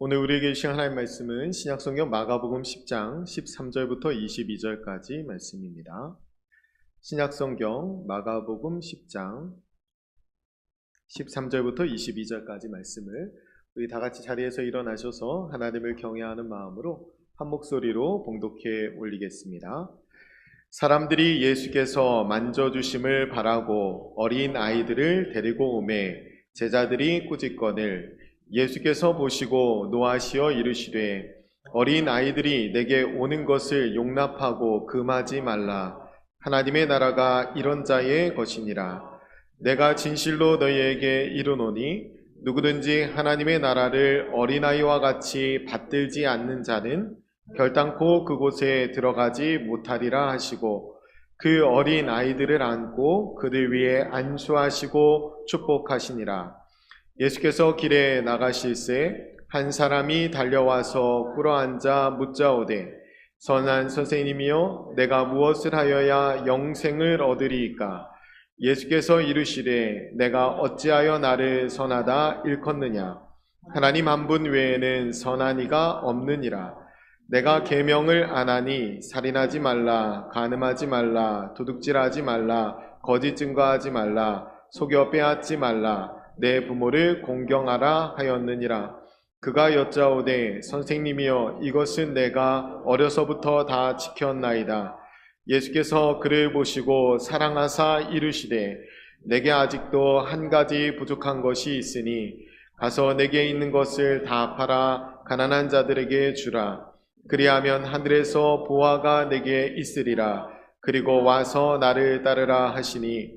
오늘 우리에게 주신 하나님 말씀은 신약성경 마가복음 10장 13절부터 22절까지 말씀입니다. 신약성경 마가복음 10장 13절부터 22절까지 말씀을 우리 다같이 자리에서 일어나셔서 하나님을 경외하는 마음으로 한 목소리로 봉독해 올리겠습니다. 사람들이 예수께서 만져주심을 바라고 어린 아이들을 데리고 오매 제자들이 꾸짖거늘 예수께서 보시고 노하시어 이르시되 어린 아이들이 내게 오는 것을 용납하고 금하지 말라. 하나님의 나라가 이런 자의 것이니라. 내가 진실로 너희에게 이르노니 누구든지 하나님의 나라를 어린아이와 같이 받들지 않는 자는 결단코 그곳에 들어가지 못하리라 하시고 그 어린 아이들을 안고 그들 위에 안수하시고 축복하시니라. 예수께서 길에 나가실새 한 사람이 달려와서 꿇어앉아 묻자오되 선한 선생님이여 내가 무엇을 하여야 영생을 얻으리이까? 예수께서 이르시되 내가 어찌하여 나를 선하다 일컫느냐? 하나님 한 분 외에는 선한 이가 없느니라. 내가 계명을 안 하니 살인하지 말라, 간음하지 말라, 도둑질하지 말라, 거짓 증거하지 말라, 속여 빼앗지 말라, 내 부모를 공경하라 하였느니라. 그가 여짜오되 선생님이여 이것은 내가 어려서부터 다 지켰나이다. 예수께서 그를 보시고 사랑하사 이르시되 내게 아직도 한 가지 부족한 것이 있으니 가서 내게 있는 것을 다 팔아 가난한 자들에게 주라. 그리하면 하늘에서 보화가 내게 있으리라. 그리고 와서 나를 따르라 하시니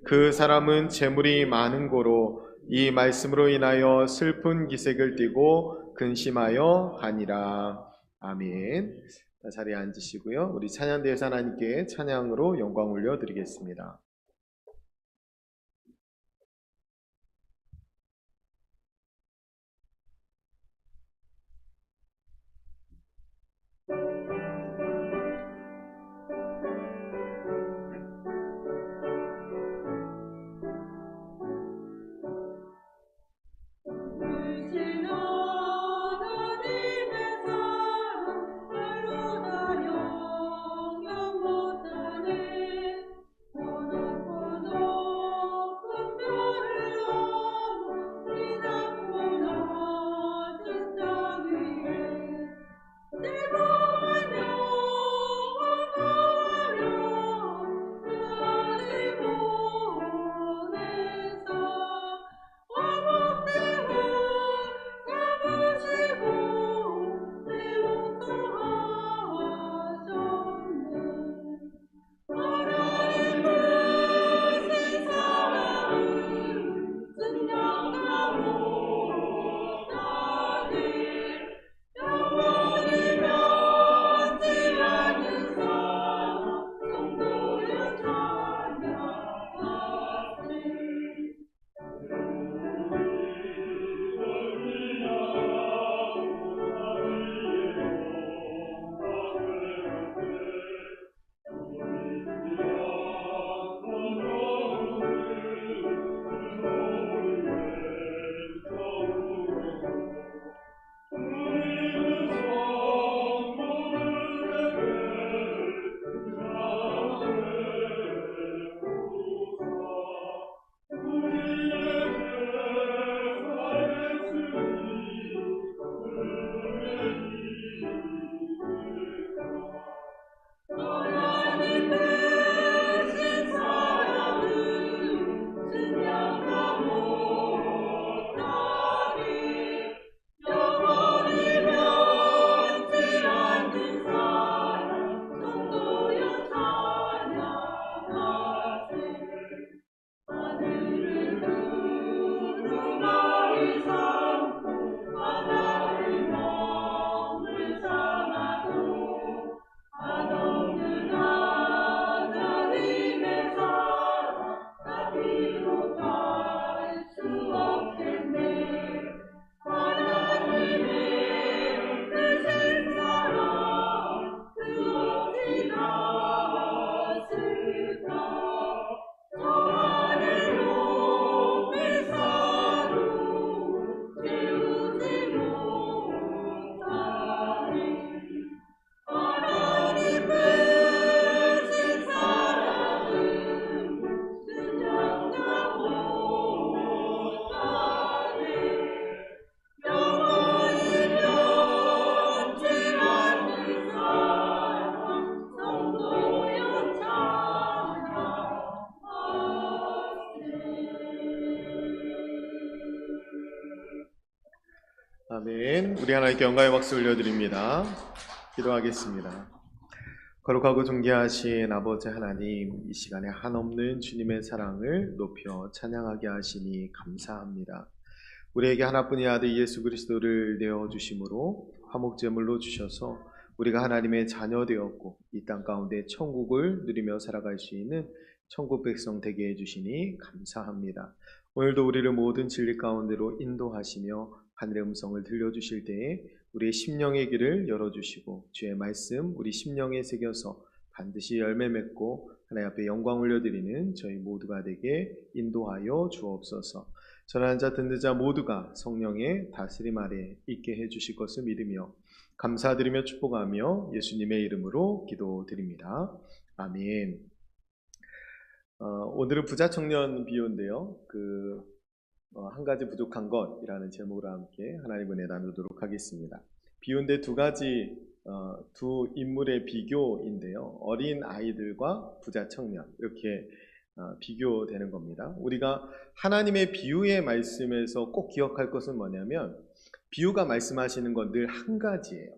그 사람은 재물이 많은 고로 이 말씀으로 인하여 슬픈 기색을 띠고 근심하여 가니라. 아멘. 자리에 앉으시고요. 우리 찬양대에서 하나님께 찬양으로 영광 올려드리겠습니다. 아멘. 우리 하나님께 영광의 박수 올려드립니다. 기도하겠습니다. 거룩하고 존귀하신 아버지 하나님, 이 시간에 한없는 주님의 사랑을 높여 찬양하게 하시니 감사합니다. 우리에게 하나뿐인 아들 예수 그리스도를 내어주심으로 화목제물로 주셔서 우리가 하나님의 자녀 되었고 이 땅 가운데 천국을 누리며 살아갈 수 있는 천국 백성 되게 해주시니 감사합니다. 오늘도 우리를 모든 진리 가운데로 인도하시며 하늘의 음성을 들려주실 때에 우리의 심령의 길을 열어주시고 주의 말씀 우리 심령에 새겨서 반드시 열매 맺고 하나님 앞에 영광 올려드리는 저희 모두가 되게 인도하여 주옵소서. 전하는 자 듣는 자 모두가 성령의 다스림 아래 있게 해주실 것을 믿으며 감사드리며 축복하며 예수님의 이름으로 기도드립니다. 아멘. 오늘은 부자 청년 비유인데요. 한 가지 부족한 것이라는 제목으로 함께 하나님 은혜 나누도록 하겠습니다. 비유인데 두 인물의 비교인데요. 어린 아이들과 부자 청년 이렇게 비교되는 겁니다. 우리가 하나님의 비유의 말씀에서 꼭 기억할 것은 뭐냐면 비유가 말씀하시는 건 늘 한 가지예요.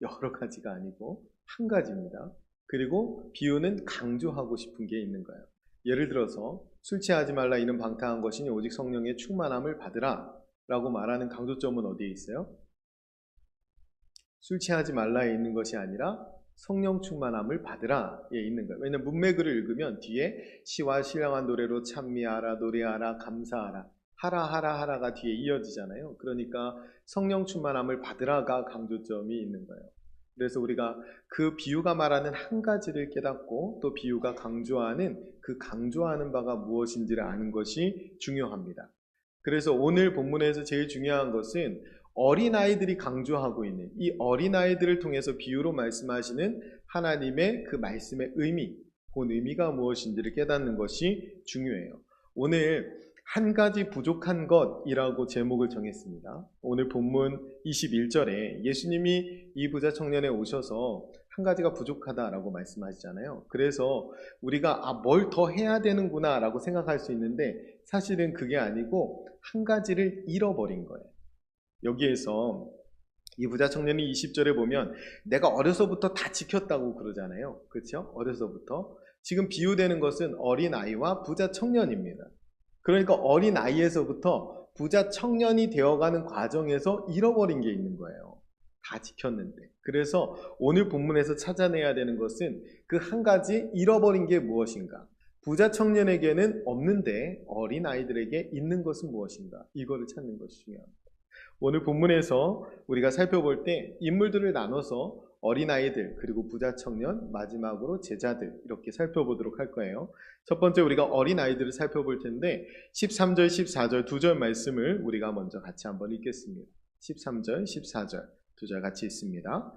여러 가지가 아니고 한 가지입니다. 그리고 비유는 강조하고 싶은 게 있는 거예요. 예를 들어서 술 취하지 말라 이는 방탕한 것이니 오직 성령의 충만함을 받으라 라고 말하는 강조점은 어디에 있어요? 술 취하지 말라에 있는 것이 아니라 성령 충만함을 받으라에 있는 거예요. 왜냐하면 문맥을 읽으면 뒤에 시와 신령한 노래로 찬미하라 노래하라 감사하라 하라가 뒤에 이어지잖아요. 그러니까 성령 충만함을 받으라가 강조점이 있는 거예요. 그래서 우리가 그 비유가 말하는 한 가지를 깨닫고 또 비유가 강조하는 그 강조하는 바가 무엇인지를 아는 것이 중요합니다. 그래서 오늘 본문에서 제일 중요한 것은 어린아이들이 강조하고 있는 이 어린아이들을 통해서 비유로 말씀하시는 하나님의 그 말씀의 의미, 본 의미가 무엇인지를 깨닫는 것이 중요해요. 오늘 한 가지 부족한 것이라고 제목을 정했습니다. 오늘 본문 21절에 예수님이 이 부자 청년에 오셔서 한 가지가 부족하다라고 말씀하시잖아요. 그래서 우리가 뭘 더 해야 되는구나 라고 생각할 수 있는데 사실은 그게 아니고 한 가지를 잃어버린 거예요. 여기에서 이 부자 청년이 20절에 보면 내가 어려서부터 다 지켰다고 그러잖아요. 그렇죠? 어려서부터. 지금 비유되는 것은 어린아이와 부자 청년입니다. 그러니까 어린 아이에서부터 부자 청년이 되어가는 과정에서 잃어버린 게 있는 거예요. 다 지켰는데. 그래서 오늘 본문에서 찾아내야 되는 것은 그 한 가지 잃어버린 게 무엇인가. 부자 청년에게는 없는데 어린 아이들에게 있는 것은 무엇인가. 이거를 찾는 것이 중요합니다. 오늘 본문에서 우리가 살펴볼 때 인물들을 나눠서 어린아이들 그리고 부자 청년 마지막으로 제자들 이렇게 살펴보도록 할 거예요. 첫 번째 우리가 어린아이들을 살펴볼 텐데 13절 14절 두 절 말씀을 우리가 먼저 같이 한번 읽겠습니다. 13절 14절 두 절 같이 읽습니다.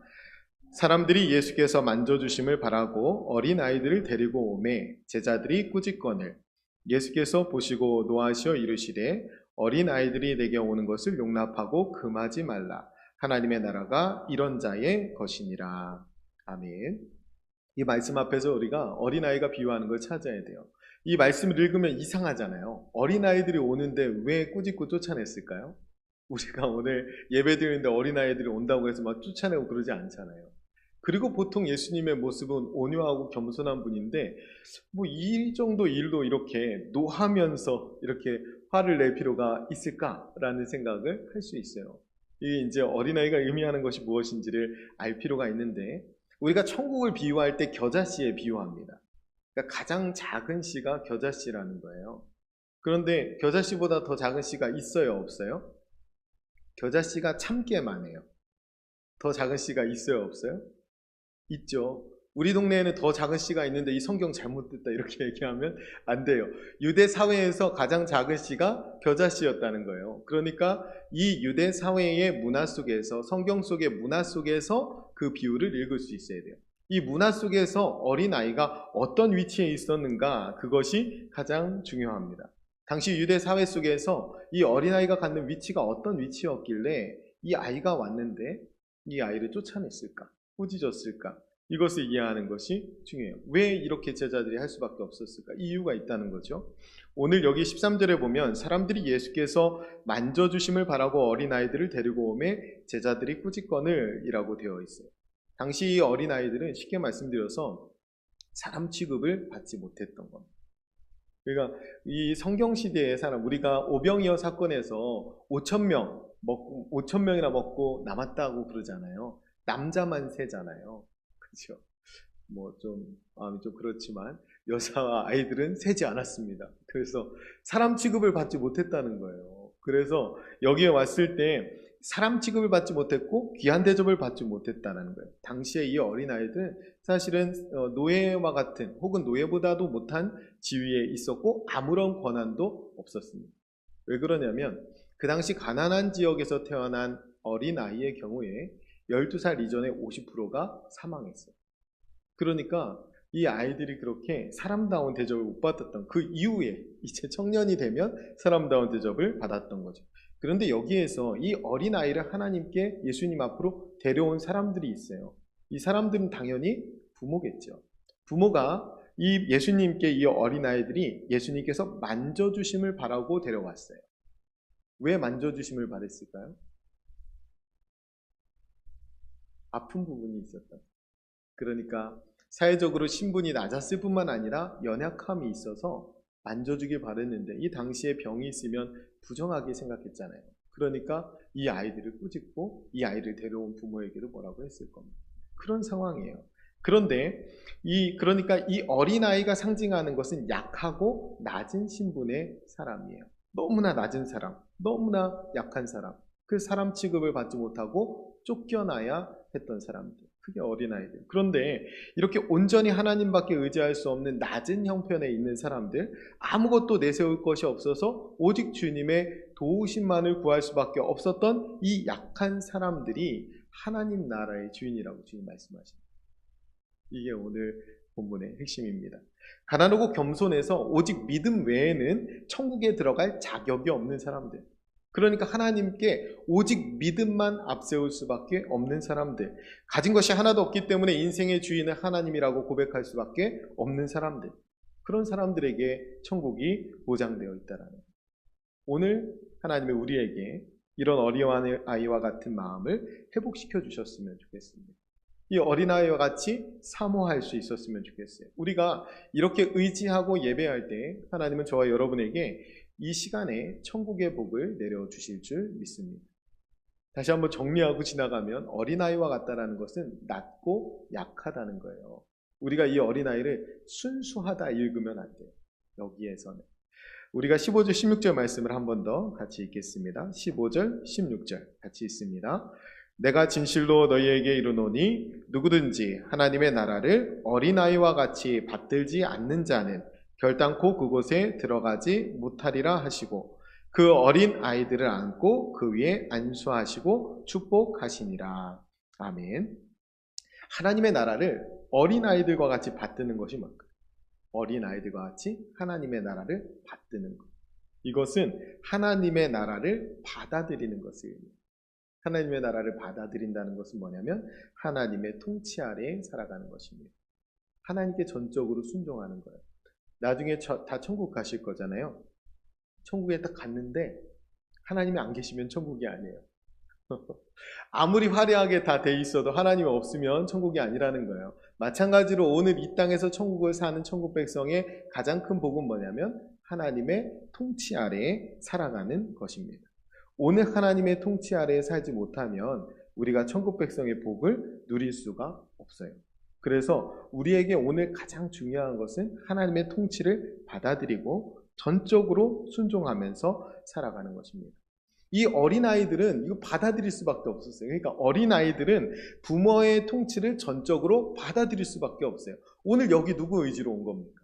사람들이 예수께서 만져주심을 바라고 어린아이들을 데리고 오매 제자들이 꾸짖거늘 예수께서 보시고 노하시어 이르시되 어린아이들이 내게 오는 것을 용납하고 금하지 말라. 하나님의 나라가 이런 자의 것이니라. 아멘. 이 말씀 앞에서 우리가 어린아이가 비유하는 걸 찾아야 돼요. 이 말씀을 읽으면 이상하잖아요. 어린아이들이 오는데 왜 꾸짖고 쫓아냈을까요? 우리가 오늘 예배 드리는데 어린아이들이 온다고 해서 막 쫓아내고 그러지 않잖아요. 그리고 보통 예수님의 모습은 온유하고 겸손한 분인데 이 정도 일도 이렇게 노하면서 이렇게 화를 낼 필요가 있을까라는 생각을 할 수 있어요. 이게 이제 어린아이가 의미하는 것이 무엇인지를 알 필요가 있는데 우리가 천국을 비유할 때 겨자씨에 비유합니다. 그러니까 가장 작은 씨가 겨자씨라는 거예요. 그런데 겨자씨보다 더 작은 씨가 있어요, 없어요? 겨자씨가 참깨만 해요. 더 작은 씨가 있어요, 없어요? 있죠. 우리 동네에는 더 작은 씨가 있는데 이 성경 잘못됐다 이렇게 얘기하면 안 돼요. 유대 사회에서 가장 작은 씨가 겨자씨였다는 거예요. 그러니까 이 유대 사회의 문화 속에서 성경 속의 문화 속에서 그 비유를 읽을 수 있어야 돼요. 이 문화 속에서 어린아이가 어떤 위치에 있었는가 그것이 가장 중요합니다. 당시 유대 사회 속에서 이 어린아이가 갖는 위치가 어떤 위치였길래 이 아이가 왔는데 이 아이를 쫓아냈을까? 꾸짖었을까? 이것을 이해하는 것이 중요해요. 왜 이렇게 제자들이 할 수밖에 없었을까? 이유가 있다는 거죠. 오늘 여기 13절에 보면 사람들이 예수께서 만져주심을 바라고 어린아이들을 데리고 오매 제자들이 꾸짖거늘 이라고 되어 있어요. 당시 이 어린아이들은 쉽게 말씀드려서 사람 취급을 받지 못했던 겁니다. 그러니까 이 성경시대의 사람, 우리가 오병이어 사건에서 5,000명이나 먹고 남았다고 그러잖아요. 남자만 세잖아요. 그렇죠? 뭐 좀 마음이 좀 그렇지만 여자와 아이들은 세지 않았습니다. 그래서 사람 취급을 받지 못했다는 거예요. 그래서 여기에 왔을 때 사람 취급을 받지 못했고 귀한 대접을 받지 못했다는 거예요. 당시에 이 어린아이들은 사실은 노예와 같은 혹은 노예보다도 못한 지위에 있었고 아무런 권한도 없었습니다. 왜 그러냐면 그 당시 가난한 지역에서 태어난 어린아이의 경우에 12살 이전에 50%가 사망했어요. 그러니까 이 아이들이 그렇게 사람다운 대접을 못 받았던 그 이후에 이제 청년이 되면 사람다운 대접을 받았던 거죠. 그런데 여기에서 이 어린아이를 하나님께 예수님 앞으로 데려온 사람들이 있어요. 이 사람들은 당연히 부모겠죠. 부모가 이 예수님께 이 어린아이들이 예수님께서 만져주심을 바라고 데려왔어요. 왜 만져주심을 바랬을까요? 아픈 부분이 있었다. 그러니까 사회적으로 신분이 낮았을 뿐만 아니라 연약함이 있어서 만져주길 바랬는데 이 당시에 병이 있으면 부정하게 생각했잖아요. 그러니까 이 아이들을 꾸짖고 이 아이를 데려온 부모에게도 뭐라고 했을 겁니다. 그런 상황이에요. 그런데 그러니까 이 어린아이가 상징하는 것은 약하고 낮은 신분의 사람이에요. 너무나 낮은 사람, 너무나 약한 사람, 그 사람 취급을 받지 못하고 쫓겨나야 했던 사람들, 그게 어린아이들. 그런데 이렇게 온전히 하나님밖에 의지할 수 없는 낮은 형편에 있는 사람들, 아무것도 내세울 것이 없어서 오직 주님의 도우심만을 구할 수밖에 없었던 이 약한 사람들이 하나님 나라의 주인이라고 주님 말씀하십니다. 이게 오늘 본문의 핵심입니다. 가난하고 겸손해서 오직 믿음 외에는 천국에 들어갈 자격이 없는 사람들, 그러니까 하나님께 오직 믿음만 앞세울 수밖에 없는 사람들, 가진 것이 하나도 없기 때문에 인생의 주인은 하나님이라고 고백할 수밖에 없는 사람들, 그런 사람들에게 천국이 보장되어 있다는 거예요. 오늘 하나님의 우리에게 이런 어린아이와 같은 마음을 회복시켜 주셨으면 좋겠습니다. 이 어린아이와 같이 사모할 수 있었으면 좋겠어요. 우리가 이렇게 의지하고 예배할 때 하나님은 저와 여러분에게 이 시간에 천국의 복을 내려주실 줄 믿습니다. 다시 한번 정리하고 지나가면 어린아이와 같다라는 것은 낮고 약하다는 거예요. 우리가 이 어린아이를 순수하다 읽으면 안 돼요. 여기에서는. 우리가 15절 16절 말씀을 한 번 더 같이 읽겠습니다. 15절 16절 같이 읽습니다. 내가 진실로 너희에게 이르노니 누구든지 하나님의 나라를 어린아이와 같이 받들지 않는 자는 결단코 그곳에 들어가지 못하리라 하시고 그 어린 아이들을 안고 그 위에 안수하시고 축복하시니라. 아멘. 하나님의 나라를 어린아이들과 같이 받드는 것이 뭘까요? 어린아이들과 같이 하나님의 나라를 받드는 것. 이것은 하나님의 나라를 받아들이는 것입니다. 하나님의 나라를 받아들인다는 것은 뭐냐면 하나님의 통치 아래에 살아가는 것입니다. 하나님께 전적으로 순종하는 거예요. 나중에 다 천국 가실 거잖아요. 천국에 딱 갔는데 하나님이 안 계시면 천국이 아니에요. 아무리 화려하게 다 돼 있어도 하나님이 없으면 천국이 아니라는 거예요. 마찬가지로 오늘 이 땅에서 천국을 사는 천국 백성의 가장 큰 복은 뭐냐면 하나님의 통치 아래에 살아가는 것입니다. 오늘 하나님의 통치 아래에 살지 못하면 우리가 천국 백성의 복을 누릴 수가 없어요. 그래서 우리에게 오늘 가장 중요한 것은 하나님의 통치를 받아들이고 전적으로 순종하면서 살아가는 것입니다. 이 어린아이들은 이거 받아들일 수밖에 없었어요. 그러니까 어린아이들은 부모의 통치를 전적으로 받아들일 수밖에 없어요. 오늘 여기 누구 의지로 온 겁니까?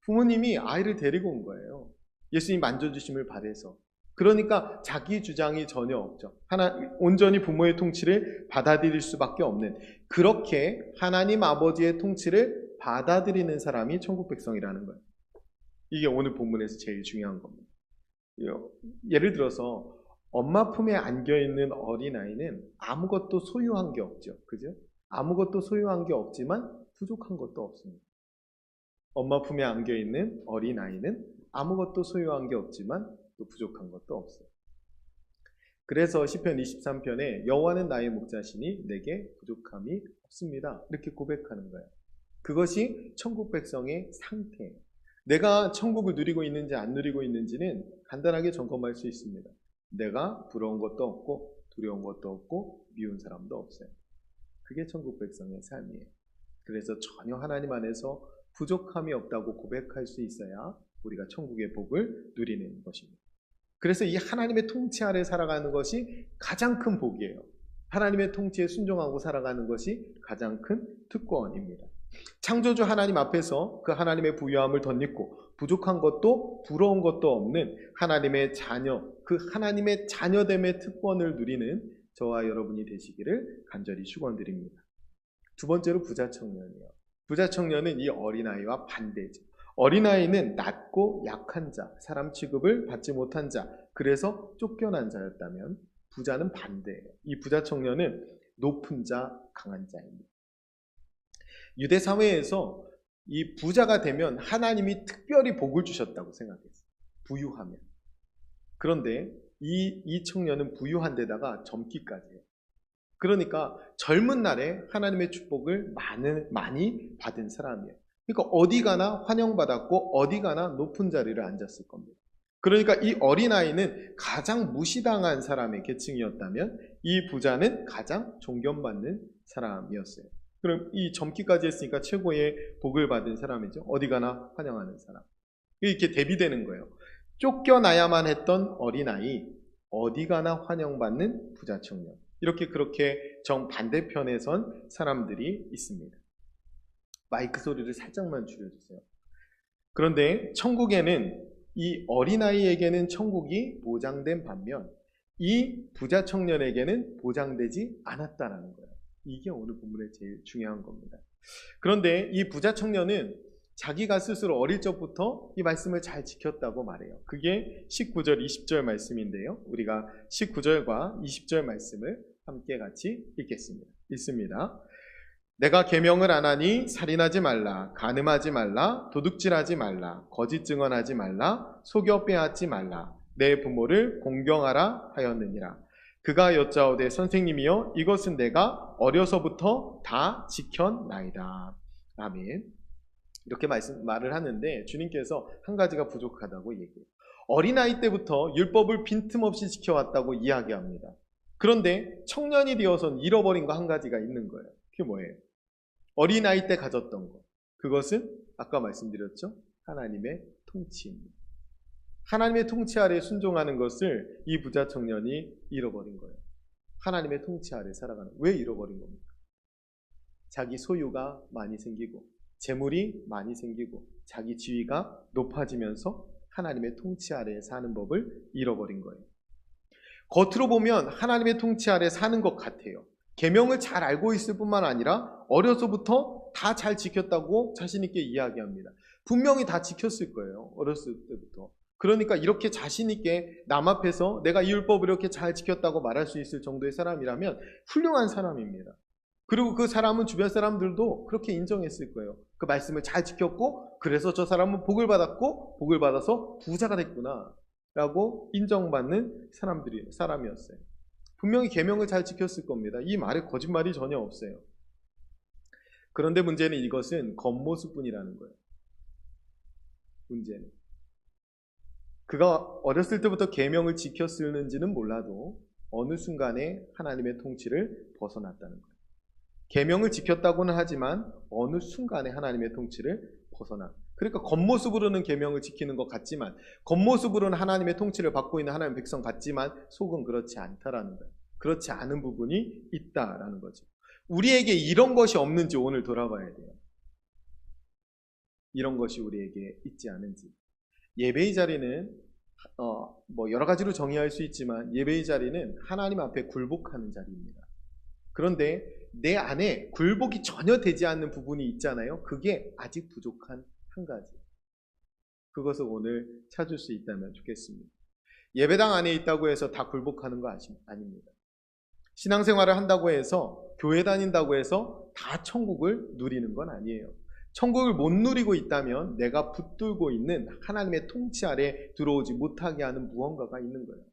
부모님이 아이를 데리고 온 거예요. 예수님 만져주심을 바래서. 그러니까 자기 주장이 전혀 없죠. 온전히 부모의 통치를 받아들일 수밖에 없는, 그렇게 하나님 아버지의 통치를 받아들이는 사람이 천국 백성이라는 거예요. 이게 오늘 본문에서 제일 중요한 겁니다. 예를 들어서 엄마 품에 안겨있는 어린아이는 아무것도 소유한 게 없죠. 그죠? 아무것도 소유한 게 없지만 부족한 것도 없습니다. 엄마 품에 안겨있는 어린아이는 아무것도 소유한 게 없지만 또 부족한 것도 없어요. 그래서 시편 23편에 여호와는 나의 목자시니 내게 부족함이 없습니다. 이렇게 고백하는 거예요. 그것이 천국 백성의 상태예요. 내가 천국을 누리고 있는지 안 누리고 있는지는 간단하게 점검할 수 있습니다. 내가 부러운 것도 없고 두려운 것도 없고 미운 사람도 없어요. 그게 천국 백성의 삶이에요. 그래서 전혀 하나님 안에서 부족함이 없다고 고백할 수 있어야 우리가 천국의 복을 누리는 것입니다. 그래서 이 하나님의 통치 아래 살아가는 것이 가장 큰 복이에요. 하나님의 통치에 순종하고 살아가는 것이 가장 큰 특권입니다. 창조주 하나님 앞에서 그 하나님의 부유함을 덧입고 부족한 것도 부러운 것도 없는 하나님의 자녀, 그 하나님의 자녀됨의 특권을 누리는 저와 여러분이 되시기를 간절히 축원드립니다. 두 번째로 부자 청년이에요. 부자 청년은 이 어린아이와 반대죠. 어린아이는 낮고 약한 자, 사람 취급을 받지 못한 자, 그래서 쫓겨난 자였다면 부자는 반대예요. 이 부자 청년은 높은 자, 강한 자입니다. 유대 사회에서 이 부자가 되면 하나님이 특별히 복을 주셨다고 생각했어요. 부유하면. 그런데 이 청년은 부유한 데다가 젊기까지 해요. 그러니까 젊은 날에 하나님의 축복을 많이 받은 사람이에요. 그러니까 어디 가나 환영받았고 어디 가나 높은 자리를 앉았을 겁니다. 그러니까 이 어린아이는 가장 무시당한 사람의 계층이었다면 이 부자는 가장 존경받는 사람이었어요. 그럼 이 젊기까지 했으니까 최고의 복을 받은 사람이죠. 어디 가나 환영하는 사람. 이렇게 대비되는 거예요. 쫓겨나야만 했던 어린아이, 어디 가나 환영받는 부자 청년. 이렇게 그렇게 정반대편에 선 사람들이 있습니다. 마이크 소리를 살짝만 줄여주세요. 그런데 천국에는 이 어린아이에게는 천국이 보장된 반면 이 부자 청년에게는 보장되지 않았다는 거예요. 이게 오늘 본문의 제일 중요한 겁니다. 그런데 이 부자 청년은 자기가 스스로 어릴 적부터 이 말씀을 잘 지켰다고 말해요. 그게 19절, 20절 말씀인데요. 우리가 19절과 20절 말씀을 함께 같이 읽겠습니다. 읽습니다. 내가 계명을 안 하니 살인하지 말라, 간음하지 말라, 도둑질하지 말라, 거짓 증언하지 말라, 속여 빼앗지 말라, 내 부모를 공경하라 하였느니라. 그가 여짜오되 선생님이여 이것은 내가 어려서부터 다 지켰나이다. 아멘. 이렇게 말을 하는데 주님께서 한 가지가 부족하다고 얘기해요. 어린아이 때부터 율법을 빈틈없이 지켜왔다고 이야기합니다. 그런데 청년이 되어서는 잃어버린 거 한 가지가 있는 거예요. 그게 뭐예요? 어린아이 때 가졌던 것. 그것은 아까 말씀드렸죠? 하나님의 통치입니다. 하나님의 통치 아래 순종하는 것을 이 부자 청년이 잃어버린 거예요. 하나님의 통치 아래 살아가는. 왜 잃어버린 겁니까? 자기 소유가 많이 생기고 재물이 많이 생기고 자기 지위가 높아지면서 하나님의 통치 아래 사는 법을 잃어버린 거예요. 겉으로 보면 하나님의 통치 아래 사는 것 같아요. 계명을 잘 알고 있을 뿐만 아니라 어려서부터 다 잘 지켰다고 자신 있게 이야기합니다. 분명히 다 지켰을 거예요. 어렸을 때부터. 그러니까 이렇게 자신 있게 남 앞에서 내가 이 율법을 이렇게 잘 지켰다고 말할 수 있을 정도의 사람이라면 훌륭한 사람입니다. 그리고 그 사람은 주변 사람들도 그렇게 인정했을 거예요. 그 말씀을 잘 지켰고 그래서 저 사람은 복을 받았고 복을 받아서 부자가 됐구나 라고 인정받는 사람이었어요. 분명히 계명을 잘 지켰을 겁니다. 이 말에 거짓말이 전혀 없어요. 그런데 문제는 이것은 겉모습뿐이라는 거예요. 문제는 그가 어렸을 때부터 계명을 지켰을는지는 몰라도 어느 순간에 하나님의 통치를 벗어났다는 거예요. 계명을 지켰다고는 하지만 어느 순간에 하나님의 통치를 벗어나. 그러니까 겉모습으로는 계명을 지키는 것 같지만 겉모습으로는 하나님의 통치를 받고 있는 하나님의 백성 같지만 속은 그렇지 않다라는 거예요. 그렇지 않은 부분이 있다라는 거죠. 우리에게 이런 것이 없는지 오늘 돌아봐야 돼요. 이런 것이 우리에게 있지 않은지. 예배의 자리는 여러 가지로 정의할 수 있지만 예배의 자리는 하나님 앞에 굴복하는 자리입니다. 그런데 내 안에 굴복이 전혀 되지 않는 부분이 있잖아요. 그게 아직 부족한 한 가지. 그것을 오늘 찾을 수 있다면 좋겠습니다. 예배당 안에 있다고 해서 다 굴복하는 거 아닙니다. 신앙생활을 한다고 해서, 교회 다닌다고 해서 다 천국을 누리는 건 아니에요. 천국을 못 누리고 있다면 내가 붙들고 있는 하나님의 통치 아래 들어오지 못하게 하는 무언가가 있는 거예요.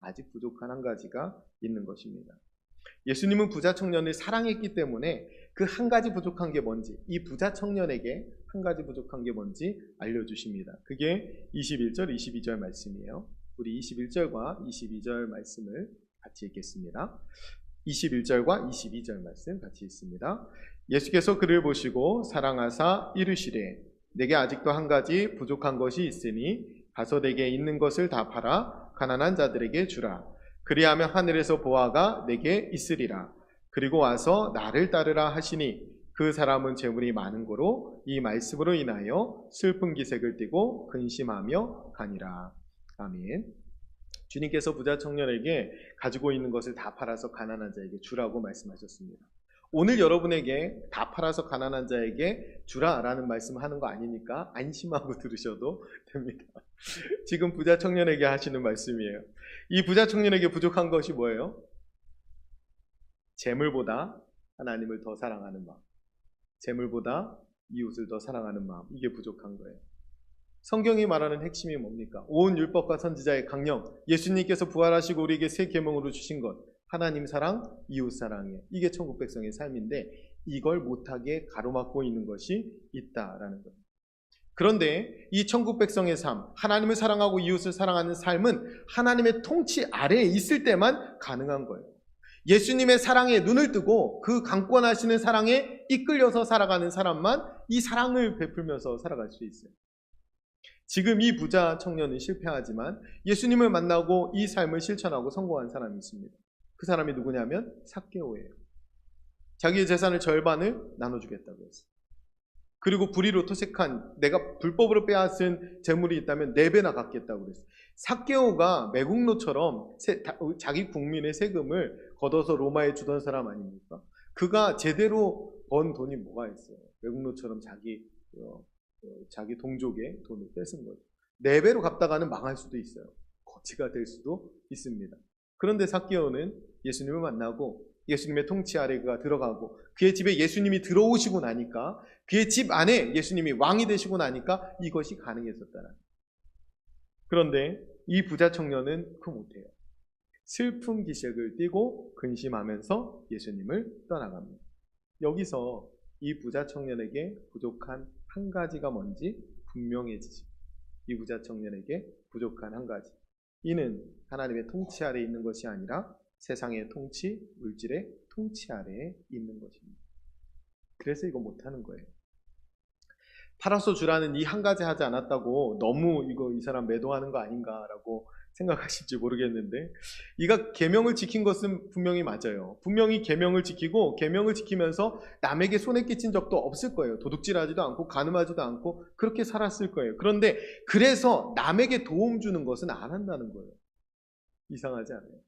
아직 부족한 한 가지가 있는 것입니다. 예수님은 부자 청년을 사랑했기 때문에 그 한 가지 부족한 게 뭔지, 이 부자 청년에게 한 가지 부족한 게 뭔지 알려주십니다. 그게 21절, 22절 말씀이에요. 우리 21절과 22절 말씀을 같이 읽겠습니다. 21절과 22절 말씀 같이 읽습니다. 예수께서 그를 보시고 사랑하사 이르시되 내게 아직도 한 가지 부족한 것이 있으니 가서 내게 있는 것을 다 팔아 가난한 자들에게 주라. 그리하면 하늘에서 보화가 내게 있으리라. 그리고 와서 나를 따르라 하시니 그 사람은 재물이 많은 고로 이 말씀으로 인하여 슬픈 기색을 띠고 근심하며 가니라. 아멘. 주님께서 부자 청년에게 가지고 있는 것을 다 팔아서 가난한 자에게 주라고 말씀하셨습니다. 오늘 여러분에게 다 팔아서 가난한 자에게 주라라는 말씀을 하는 거 아니니까 안심하고 들으셔도 됩니다. 지금 부자 청년에게 하시는 말씀이에요. 이 부자 청년에게 부족한 것이 뭐예요? 재물보다 하나님을 더 사랑하는 마음, 재물보다 이웃을 더 사랑하는 마음, 이게 부족한 거예요. 성경이 말하는 핵심이 뭡니까? 온 율법과 선지자의 강령, 예수님께서 부활하시고 우리에게 새 계명으로 주신 것, 하나님 사랑, 이웃 사랑이에요. 이게 천국 백성의 삶인데 이걸 못하게 가로막고 있는 것이 있다라는 거예요. 그런데 이 천국 백성의 삶, 하나님을 사랑하고 이웃을 사랑하는 삶은 하나님의 통치 아래에 있을 때만 가능한 거예요. 예수님의 사랑에 눈을 뜨고 그 강권하시는 사랑에 이끌려서 살아가는 사람만 이 사랑을 베풀면서 살아갈 수 있어요. 지금 이 부자 청년은 실패하지만 예수님을 만나고 이 삶을 실천하고 성공한 사람이 있습니다. 그 사람이 누구냐면 삭개오예요. 자기의 재산을 절반을 나눠주겠다고 했어요. 그리고 불의로 토색한, 내가 불법으로 빼앗은 재물이 있다면 4배나 갚겠다고 그랬어요. 삭개오가 매국노처럼 자기 국민의 세금을 걷어서 로마에 주던 사람 아닙니까? 그가 제대로 번 돈이 뭐가 있어요? 매국노처럼 자기 동족의 돈을 뺏은 거죠. 4배로 갚다가는 망할 수도 있어요. 거지가 될 수도 있습니다. 그런데 삭개오는 예수님을 만나고 예수님의 통치 아래 그가 들어가고 그의 집에 예수님이 들어오시고 나니까, 그의 집 안에 예수님이 왕이 되시고 나니까 이것이 가능했었다는. 그런데 이 부자 청년은 그거 못해요. 슬픈 기색을 띠고 근심하면서 예수님을 떠나갑니다. 여기서 이 부자 청년에게 부족한 한 가지가 뭔지 분명해지죠. 이 부자 청년에게 부족한 한 가지. 이는 하나님의 통치 아래에 있는 것이 아니라 세상의 통치, 물질의 통치 아래에 있는 것입니다. 그래서 이거 못하는 거예요. 팔아서 주라는 이 한 가지 하지 않았다고 너무 이 사람 매도하는 거 아닌가라고 생각하실지 모르겠는데, 이가 계명을 지킨 것은 분명히 맞아요. 분명히 계명을 지키고 계명을 지키면서 남에게 손해 끼친 적도 없을 거예요. 도둑질하지도 않고 간음하지도 않고 그렇게 살았을 거예요. 그런데 그래서 남에게 도움 주는 것은 안 한다는 거예요. 이상하지 않아요?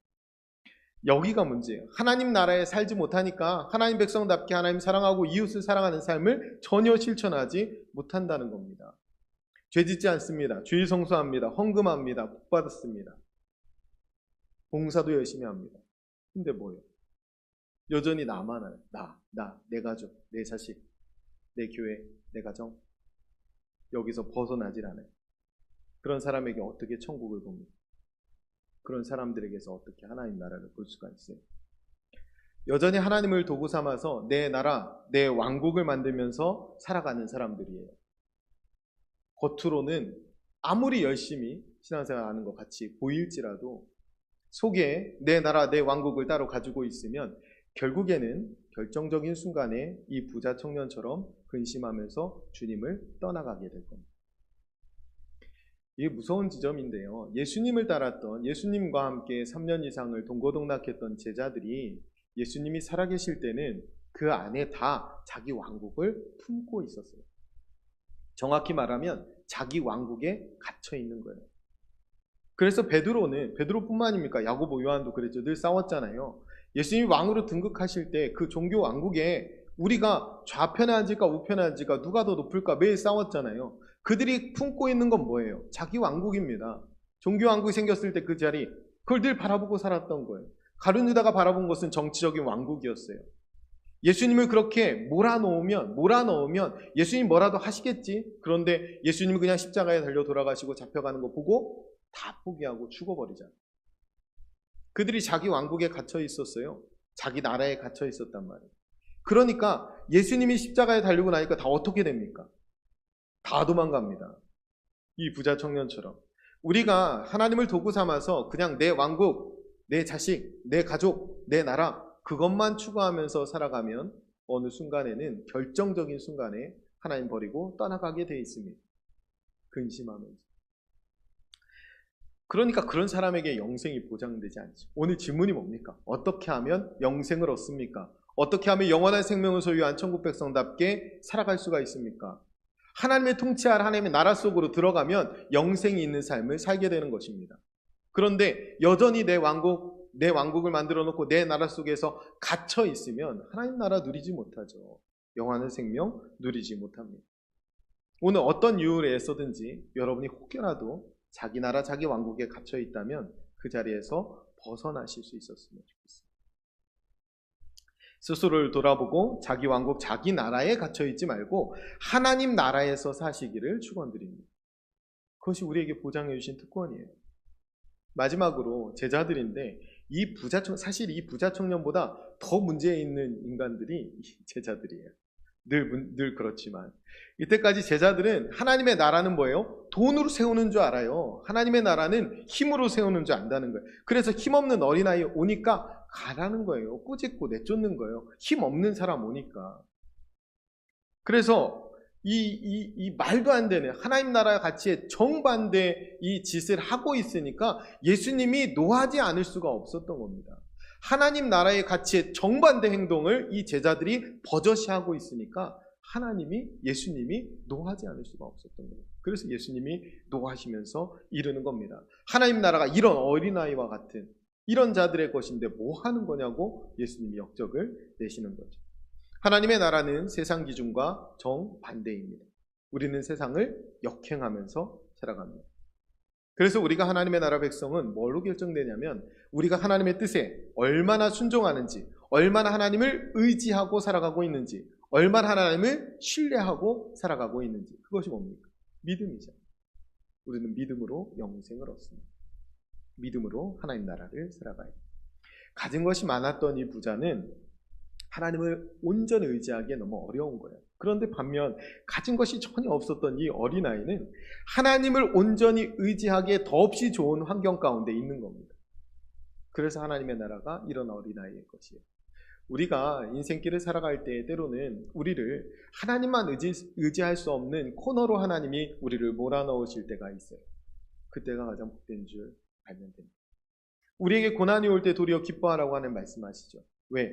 여기가 문제예요. 하나님 나라에 살지 못하니까 하나님 백성답게 하나님 사랑하고 이웃을 사랑하는 삶을 전혀 실천하지 못한다는 겁니다. 죄짓지 않습니다. 주일 성수합니다. 헌금합니다. 복 받았습니다. 봉사도 열심히 합니다. 근데 뭐예요? 여전히 나만 알아요. 내 가족, 내 자식, 내 교회, 내 가정, 여기서 벗어나질 않아요. 그런 사람에게 어떻게 천국을 봅니까? 그런 사람들에게서 어떻게 하나님 나라를 볼 수가 있어요? 여전히 하나님을 도구 삼아서 내 나라, 내 왕국을 만들면서 살아가는 사람들이에요. 겉으로는 아무리 열심히 신앙생활하는 것 같이 보일지라도 속에 내 나라, 내 왕국을 따로 가지고 있으면 결국에는 결정적인 순간에 이 부자 청년처럼 근심하면서 주님을 떠나가게 될 겁니다. 이게 무서운 지점인데요. 예수님을 따랐던, 예수님과 함께 3년 이상을 동고동락했던 제자들이 예수님이 살아계실 때는 그 안에 다 자기 왕국을 품고 있었어요. 정확히 말하면 자기 왕국에 갇혀 있는 거예요. 그래서 베드로뿐만 아닙니까? 야고보, 요한도 그랬죠. 늘 싸웠잖아요. 예수님이 왕으로 등극하실 때 그 종교 왕국에 우리가 좌편에 앉을까 우편에 앉을까 누가 더 높을까 매일 싸웠잖아요. 그들이 품고 있는 건 뭐예요? 자기 왕국입니다. 종교 왕국이 생겼을 때 그 자리, 그걸 늘 바라보고 살았던 거예요. 가룟 유다가 바라본 것은 정치적인 왕국이었어요. 예수님을 그렇게 몰아넣으면 예수님 뭐라도 하시겠지. 그런데 예수님이 그냥 십자가에 달려 돌아가시고 잡혀가는 거 보고 다 포기하고 죽어버리잖아요. 그들이 자기 왕국에 갇혀 있었어요. 자기 나라에 갇혀 있었단 말이에요. 그러니까 예수님이 십자가에 달리고 나니까 다 어떻게 됩니까? 다 도망갑니다. 이 부자 청년처럼. 우리가 하나님을 도구 삼아서 그냥 내 왕국, 내 자식, 내 가족, 내 나라 그것만 추구하면서 살아가면 어느 순간에는 결정적인 순간에 하나님 버리고 떠나가게 돼 있습니다. 근심하면서. 그러니까 그런 사람에게 영생이 보장되지 않죠. 오늘 질문이 뭡니까? 어떻게 하면 영생을 얻습니까? 어떻게 하면 영원한 생명을 소유한 천국 백성답게 살아갈 수가 있습니까? 하나님의 통치할 하나님의 나라 속으로 들어가면 영생이 있는 삶을 살게 되는 것입니다. 그런데 여전히 내 왕국을 만들어 놓고 내 나라 속에서 갇혀 있으면 하나님 나라 누리지 못하죠. 영원한 생명 누리지 못합니다. 오늘 어떤 이유로 애써든지 여러분이 혹여라도 자기 나라 자기 왕국에 갇혀 있다면 그 자리에서 벗어나실 수 있었으면 좋겠습니다. 스스로를 돌아보고 자기 왕국 자기 나라에 갇혀 있지 말고 하나님 나라에서 사시기를 축원드립니다. 그것이 우리에게 보장해 주신 특권이에요. 마지막으로 제자들인데 사실 이 부자 청년보다 더 문제 있는 인간들이 제자들이에요. 늘 그렇지만 이때까지 제자들은 하나님의 나라는 뭐예요? 돈으로 세우는 줄 알아요. 하나님의 나라는 힘으로 세우는 줄 안다는 거예요. 그래서 힘없는 어린아이 오니까 가라는 거예요. 꾸짖고 내쫓는 거예요. 힘없는 사람 오니까. 그래서 이 말도 안 되는 하나님 나라 가치에 정반대 이 짓을 하고 있으니까 예수님이 노하지 않을 수가 없었던 겁니다. 하나님 나라의 가치에 정반대 행동을 이 제자들이 버젓이 하고 있으니까 예수님이 노하지 않을 수가 없었던 거예요. 그래서 예수님이 노하시면서 이르는 겁니다. 하나님 나라가 이런 어린아이와 같은 이런 자들의 것인데 뭐 하는 거냐고 예수님이 역적을 내시는 거죠. 하나님의 나라는 세상 기준과 정반대입니다. 우리는 세상을 역행하면서 살아갑니다. 그래서 우리가 하나님의 나라 백성은 뭘로 결정되냐면 우리가 하나님의 뜻에 얼마나 순종하는지, 얼마나 하나님을 의지하고 살아가고 있는지, 얼마나 하나님을 신뢰하고 살아가고 있는지, 그것이 뭡니까? 믿음이죠. 우리는 믿음으로 영생을 얻습니다. 믿음으로 하나님 나라를 살아가야 합니다. 가진 것이 많았던 이 부자는 하나님을 온전히 의지하기에 너무 어려운 거예요. 그런데 반면 가진 것이 전혀 없었던 이 어린아이는 하나님을 온전히 의지하기에 더없이 좋은 환경 가운데 있는 겁니다. 그래서 하나님의 나라가 이런 어린아이의 것이에요. 우리가 인생길을 살아갈 때 때로는 우리를 하나님만 의지할 수 없는 코너로 하나님이 우리를 몰아넣으실 때가 있어요. 그때가 가장 복된 줄 알면 됩니다. 우리에게 고난이 올 때 도리어 기뻐하라고 하는 말씀하시죠. 왜?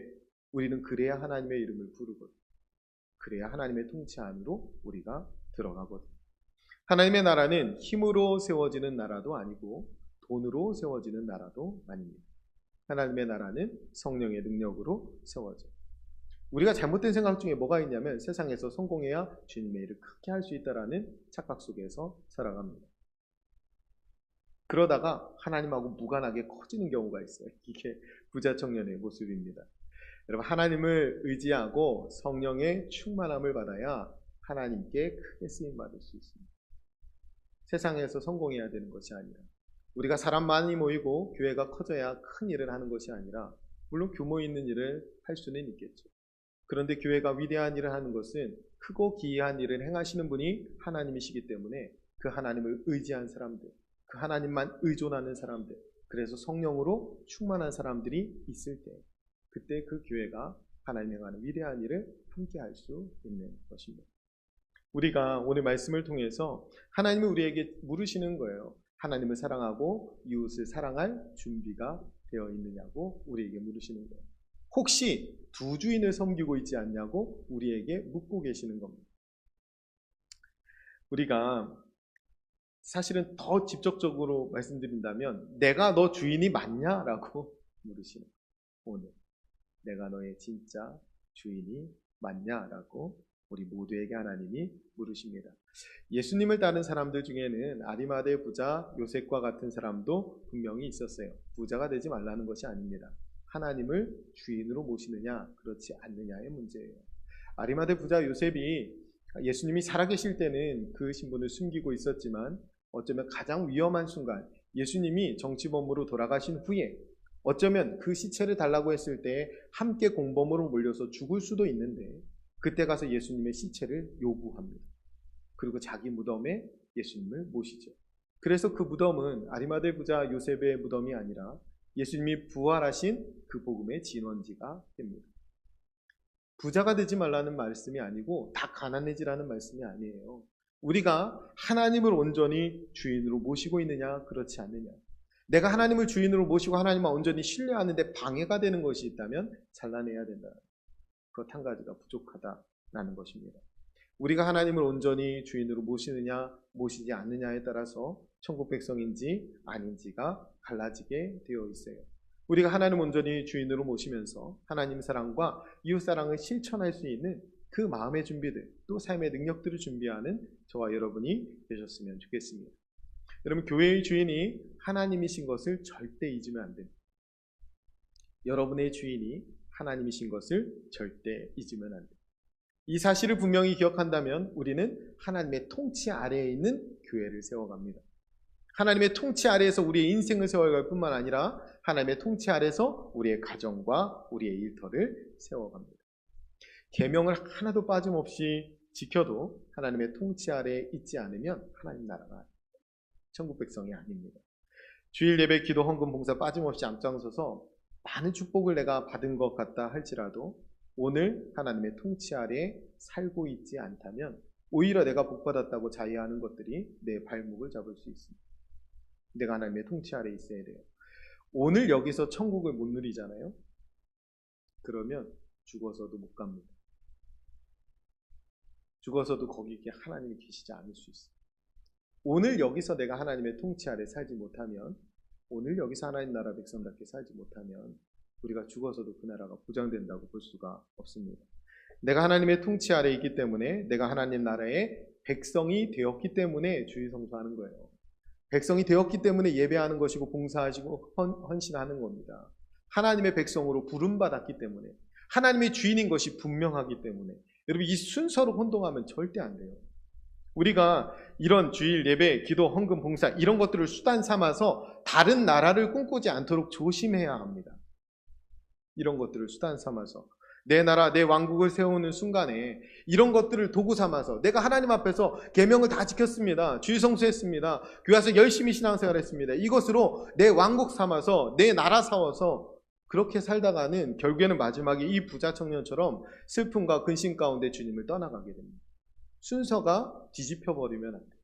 우리는 그래야 하나님의 이름을 부르거든. 그래야 하나님의 통치 안으로 우리가 들어가거든. 하나님의 나라는 힘으로 세워지는 나라도 아니고 돈으로 세워지는 나라도 아닙니다. 하나님의 나라는 성령의 능력으로 세워져요. 우리가 잘못된 생각 중에 뭐가 있냐면 세상에서 성공해야 주님의 일을 크게 할 수 있다라는 착각 속에서 살아갑니다. 그러다가 하나님하고 무관하게 커지는 경우가 있어요. 이게 부자 청년의 모습입니다. 여러분, 하나님을 의지하고 성령의 충만함을 받아야 하나님께 크게 쓰임받을 수 있습니다. 세상에서 성공해야 되는 것이 아니라 우리가 사람 많이 모이고 교회가 커져야 큰 일을 하는 것이 아니라 물론 규모 있는 일을 할 수는 있겠죠. 그런데 교회가 위대한 일을 하는 것은 크고 기이한 일을 행하시는 분이 하나님이시기 때문에 그 하나님을 의지한 사람들, 그 하나님만 의존하는 사람들, 그래서 성령으로 충만한 사람들이 있을 때 그때 그 교회가 하나님이 행하는 위대한 일을 함께 할 수 있는 것입니다. 우리가 오늘 말씀을 통해서 하나님이 우리에게 물으시는 거예요. 하나님을 사랑하고 이웃을 사랑할 준비가 되어 있느냐고 우리에게 물으시는 거예요. 혹시 두 주인을 섬기고 있지 않냐고 우리에게 묻고 계시는 겁니다. 우리가 사실은 더 직접적으로 말씀드린다면 내가 너 주인이 맞냐라고 물으시는 거예요. 오늘 내가 너의 진짜 주인이 맞냐라고 우리 모두에게 하나님이 물으십니다. 예수님을 따른 사람들 중에는 아리마대 부자 요셉과 같은 사람도 분명히 있었어요. 부자가 되지 말라는 것이 아닙니다. 하나님을 주인으로 모시느냐 그렇지 않느냐의 문제예요. 아리마대 부자 요셉이 예수님이 살아계실 때는 그 신분을 숨기고 있었지만 어쩌면 가장 위험한 순간, 예수님이 정치범으로 돌아가신 후에 어쩌면 그 시체를 달라고 했을 때 함께 공범으로 몰려서 죽을 수도 있는데 그때 가서 예수님의 시체를 요구합니다. 그리고 자기 무덤에 예수님을 모시죠. 그래서 그 무덤은 아리마대 부자 요셉의 무덤이 아니라 예수님이 부활하신 그 복음의 진원지가 됩니다. 부자가 되지 말라는 말씀이 아니고 다 가난해지라는 말씀이 아니에요. 우리가 하나님을 온전히 주인으로 모시고 있느냐 그렇지 않느냐. 내가 하나님을 주인으로 모시고 하나님을 온전히 신뢰하는데 방해가 되는 것이 있다면 잘라내야 된다. 그것 한 가지가 부족하다라는 것입니다. 우리가 하나님을 온전히 주인으로 모시느냐 모시지 않느냐에 따라서 천국 백성인지 아닌지가 갈라지게 되어 있어요. 우리가 하나님 온전히 주인으로 모시면서 하나님 사랑과 이웃 사랑을 실천할 수 있는 그 마음의 준비들, 또 삶의 능력들을 준비하는 저와 여러분이 되셨으면 좋겠습니다. 여러분, 교회의 주인이 하나님이신 것을 절대 잊으면 안 됩니다. 여러분의 주인이 하나님이신 것을 절대 잊으면 안 됩니다. 이 사실을 분명히 기억한다면 우리는 하나님의 통치 아래에 있는 교회를 세워갑니다. 하나님의 통치 아래에서 우리의 인생을 세워갈 뿐만 아니라 하나님의 통치 아래에서 우리의 가정과 우리의 일터를 세워갑니다. 계명을 하나도 빠짐없이 지켜도 하나님의 통치 아래에 있지 않으면 하나님 나라가 천국 백성이 아닙니다. 주일 예배, 기도, 헌금, 봉사 빠짐없이 앞장서서 많은 축복을 내가 받은 것 같다 할지라도 오늘 하나님의 통치 아래에 살고 있지 않다면 오히려 내가 복받았다고 자의하는 것들이 내 발목을 잡을 수 있습니다. 내가 하나님의 통치 아래에 있어야 돼요. 오늘 여기서 천국을 못 누리잖아요. 그러면 죽어서도 못 갑니다. 죽어서도 거기에 하나님이 계시지 않을 수 있어요. 오늘 여기서 내가 하나님의 통치 아래 살지 못하면, 오늘 여기서 하나님 나라 백성답게 살지 못하면 우리가 죽어서도 그 나라가 보장된다고 볼 수가 없습니다. 내가 하나님의 통치 아래에 있기 때문에, 내가 하나님 나라의 백성이 되었기 때문에 주의 성수하는 거예요. 백성이 되었기 때문에 예배하는 것이고 봉사하시고 헌신하는 겁니다. 하나님의 백성으로 부름받았기 때문에, 하나님의 주인인 것이 분명하기 때문에. 여러분, 이 순서로 혼동하면 절대 안 돼요. 우리가 이런 주일 예배, 기도, 헌금, 봉사 이런 것들을 수단 삼아서 다른 나라를 꿈꾸지 않도록 조심해야 합니다. 이런 것들을 수단 삼아서 내 나라, 내 왕국을 세우는 순간에 이런 것들을 도구 삼아서 내가 하나님 앞에서 계명을 다 지켰습니다. 주일 성수했습니다. 교회 와서 열심히 신앙생활했습니다. 이것으로 내 왕국 삼아서 내 나라 세워서 그렇게 살다가는 결국에는 마지막에 이 부자 청년처럼 슬픔과 근심 가운데 주님을 떠나가게 됩니다. 순서가 뒤집혀버리면 안 돼요.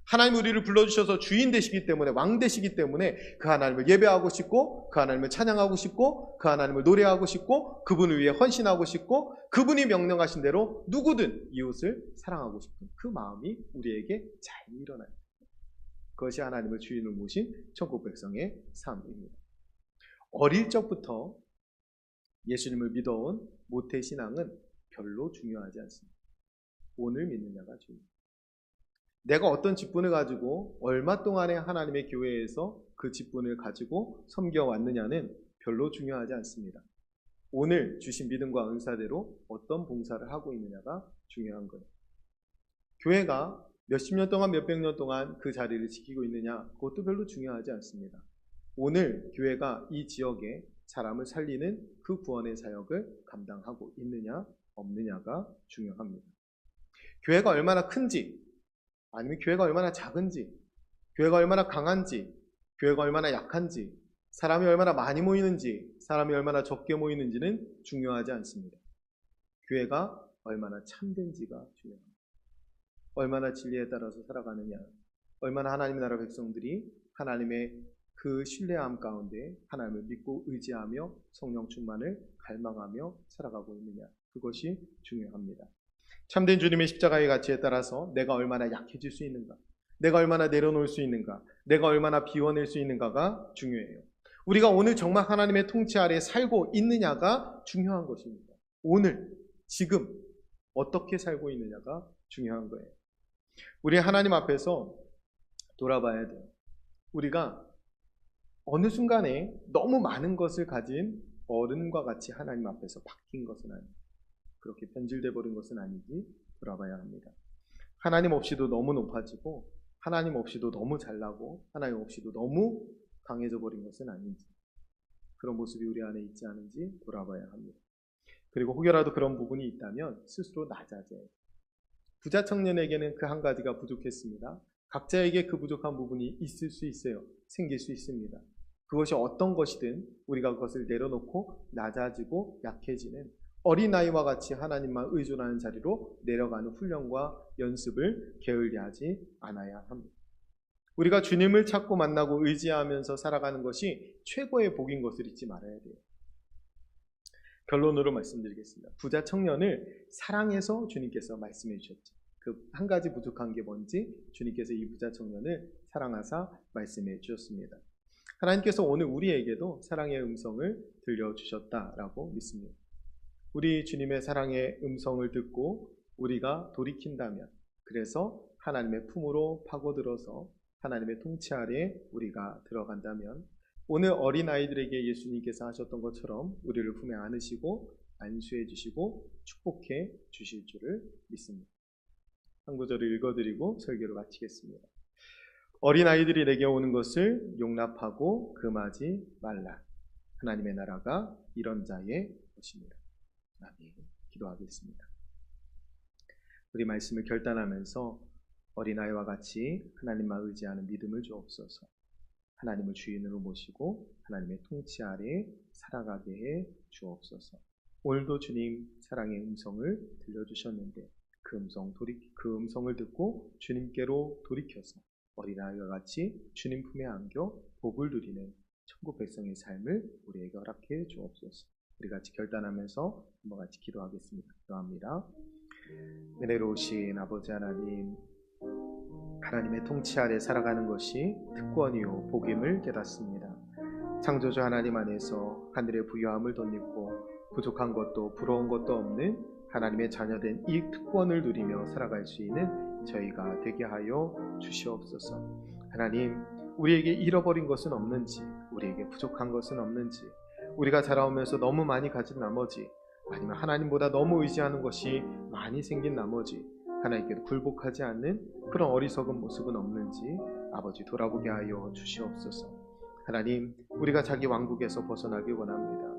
하나님 우리를 불러주셔서 주인 되시기 때문에, 왕 되시기 때문에 그 하나님을 예배하고 싶고, 그 하나님을 찬양하고 싶고, 그 하나님을 노래하고 싶고, 그분을 위해 헌신하고 싶고, 그분이 명령하신 대로 누구든 이웃을 사랑하고 싶은 그 마음이 우리에게 잘 일어나요. 그것이 하나님을 주인으로 모신 천국 백성의 삶입니다. 어릴 적부터 예수님을 믿어온 모태신앙은 별로 중요하지 않습니다. 오늘 믿느냐가 중요해요. 내가 어떤 직분을 가지고 얼마 동안에 하나님의 교회에서 그 직분을 가지고 섬겨왔느냐는 별로 중요하지 않습니다. 오늘 주신 믿음과 은사대로 어떤 봉사를 하고 있느냐가 중요한 거예요. 교회가 몇십 년 동안 몇백 년 동안 그 자리를 지키고 있느냐, 그것도 별로 중요하지 않습니다. 오늘 교회가 이 지역에 사람을 살리는 그 구원의 사역을 감당하고 있느냐 없느냐가 중요합니다. 교회가 얼마나 큰지, 아니면 교회가 얼마나 작은지, 교회가 얼마나 강한지, 교회가 얼마나 약한지, 사람이 얼마나 많이 모이는지, 사람이 얼마나 적게 모이는지는 중요하지 않습니다. 교회가 얼마나 참된지가 중요합니다. 얼마나 진리에 따라서 살아가느냐, 얼마나 하나님의 나라 백성들이 하나님의 그 신뢰함 가운데 하나님을 믿고 의지하며 성령 충만을 갈망하며 살아가고 있느냐, 그것이 중요합니다. 참된 주님의 십자가의 가치에 따라서 내가 얼마나 약해질 수 있는가, 내가 얼마나 내려놓을 수 있는가, 내가 얼마나 비워낼 수 있는가가 중요해요. 우리가 오늘 정말 하나님의 통치 아래 살고 있느냐가 중요한 것입니다. 오늘, 지금 어떻게 살고 있느냐가 중요한 거예요. 우리 하나님 앞에서 돌아봐야 돼요. 우리가 어느 순간에 너무 많은 것을 가진 어른과 같이 하나님 앞에서 바뀐 것은 아니지, 그렇게 변질돼 버린 것은 아닌지 돌아봐야 합니다. 하나님 없이도 너무 높아지고 하나님 없이도 너무 잘나고 하나님 없이도 너무 강해져 버린 것은 아닌지, 그런 모습이 우리 안에 있지 않은지 돌아봐야 합니다. 그리고 혹여라도 그런 부분이 있다면 스스로 낮아져요. 부자 청년에게는 그 한 가지가 부족했습니다. 각자에게 그 부족한 부분이 있을 수 있어요. 생길 수 있습니다. 그것이 어떤 것이든 우리가 그것을 내려놓고 낮아지고 약해지는 어린아이와 같이 하나님만 의존하는 자리로 내려가는 훈련과 연습을 게을리하지 않아야 합니다. 우리가 주님을 찾고 만나고 의지하면서 살아가는 것이 최고의 복인 것을 잊지 말아야 돼요. 결론으로 말씀드리겠습니다. 부자 청년을 사랑해서 주님께서 말씀해 주셨죠. 그 한 가지 부족한 게 뭔지 주님께서 이 부자 청년을 사랑하사 말씀해 주셨습니다. 하나님께서 오늘 우리에게도 사랑의 음성을 들려주셨다라고 믿습니다. 우리 주님의 사랑의 음성을 듣고 우리가 돌이킨다면, 그래서 하나님의 품으로 파고들어서 하나님의 통치 아래 우리가 들어간다면, 오늘 어린아이들에게 예수님께서 하셨던 것처럼 우리를 품에 안으시고 안수해 주시고 축복해 주실 줄을 믿습니다. 한 구절을 읽어드리고 설교를 마치겠습니다. 어린아이들이 내게 오는 것을 용납하고 금하지 말라. 하나님의 나라가 이런 자의 것입니다. 아멘. 기도하겠습니다. 우리 말씀을 결단하면서 어린아이와 같이 하나님만 의지하는 믿음을 주옵소서. 하나님을 주인으로 모시고 하나님의 통치 아래 살아가게 해 주옵소서. 오늘도 주님 사랑의 음성을 들려주셨는데 그 음성을 듣고 주님께로 돌이켜서 어린아이와 같이 주님 품에 안겨 복을 누리는 천국 백성의 삶을 우리에게 허락해 주옵소서. 우리 같이 결단하면서 한번 같이 기도하겠습니다. 기도합니다. 은혜로우신 아버지 하나님, 하나님의 통치 아래 살아가는 것이 특권이요 복임을 깨닫습니다. 창조주 하나님 안에서 하늘의 부유함을 덧입고 부족한 것도 부러운 것도 없는 하나님의 자녀된 이 특권을 누리며 살아갈 수 있는 저희가 되게 하여 주시옵소서. 하나님, 우리에게 잃어버린 것은 없는지, 우리에게 부족한 것은 없는지, 우리가 자라오면서 너무 많이 가진 나머지, 아니면 하나님보다 너무 의지하는 것이 많이 생긴 나머지 하나님께도 굴복하지 않는 그런 어리석은 모습은 없는지 아버지 돌아보게 하여 주시옵소서. 하나님, 우리가 자기 왕국에서 벗어나기 원합니다.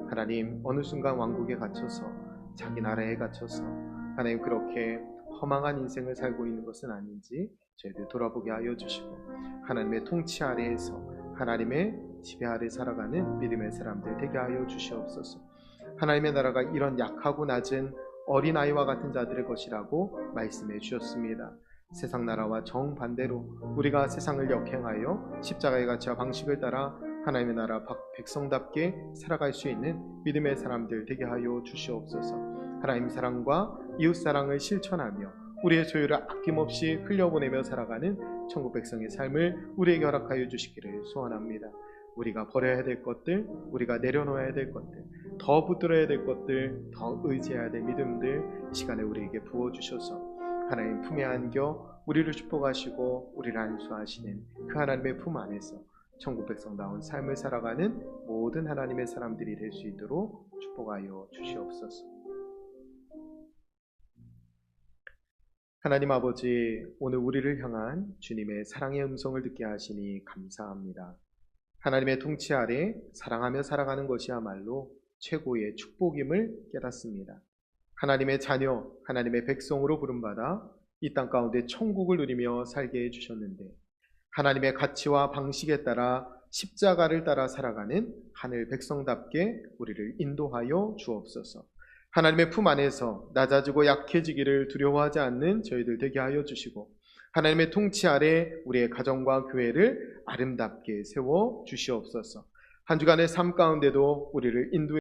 하나님, 어느 순간 왕국에 갇혀서 자기 나라에 갇혀서 하나님 그렇게 허망한 인생을 살고 있는 것은 아닌지 저희들 돌아보게 하여 주시고, 하나님의 통치 아래에서 하나님의 지배 아래 살아가는 믿음의 사람들 되게 하여 주시옵소서. 하나님의 나라가 이런 약하고 낮은 어린아이와 같은 자들의 것이라고 말씀해 주셨습니다. 세상 나라와 정반대로 우리가 세상을 역행하여 십자가의 가치와 방식을 따라 하나님의 나라 백성답게 살아갈 수 있는 믿음의 사람들 되게 하여 주시옵소서. 하나님 사랑과 이웃 사랑을 실천하며 우리의 소유를 아낌없이 흘려보내며 살아가는 천국 백성의 삶을 우리에게 허락하여 주시기를 소원합니다. 우리가 버려야 될 것들, 우리가 내려놓아야 될 것들, 더 붙들어야 될 것들, 더 의지해야 될 믿음들 시간에 우리에게 부어주셔서 하나님 품에 안겨 우리를 축복하시고 우리를 안수하시는 그 하나님의 품 안에서 천국 백성다운 삶을 살아가는 모든 하나님의 사람들이 될 수 있도록 축복하여 주시옵소서. 하나님 아버지, 오늘 우리를 향한 주님의 사랑의 음성을 듣게 하시니 감사합니다. 하나님의 통치 아래 사랑하며 살아가는 것이야말로 최고의 축복임을 깨닫습니다. 하나님의 자녀, 하나님의 백성으로 부름받아 이 땅 가운데 천국을 누리며 살게 해주셨는데, 하나님의 가치와 방식에 따라 십자가를 따라 살아가는 하늘 백성답게 우리를 인도하여 주옵소서. 하나님의 품 안에서 낮아지고 약해지기를 두려워하지 않는 저희들 되게 하여 주시고, 하나님의 통치 아래 우리의 가정과 교회를 아름답게 세워 주시옵소서. 한 주간의 삶 가운데도 우리를 인도해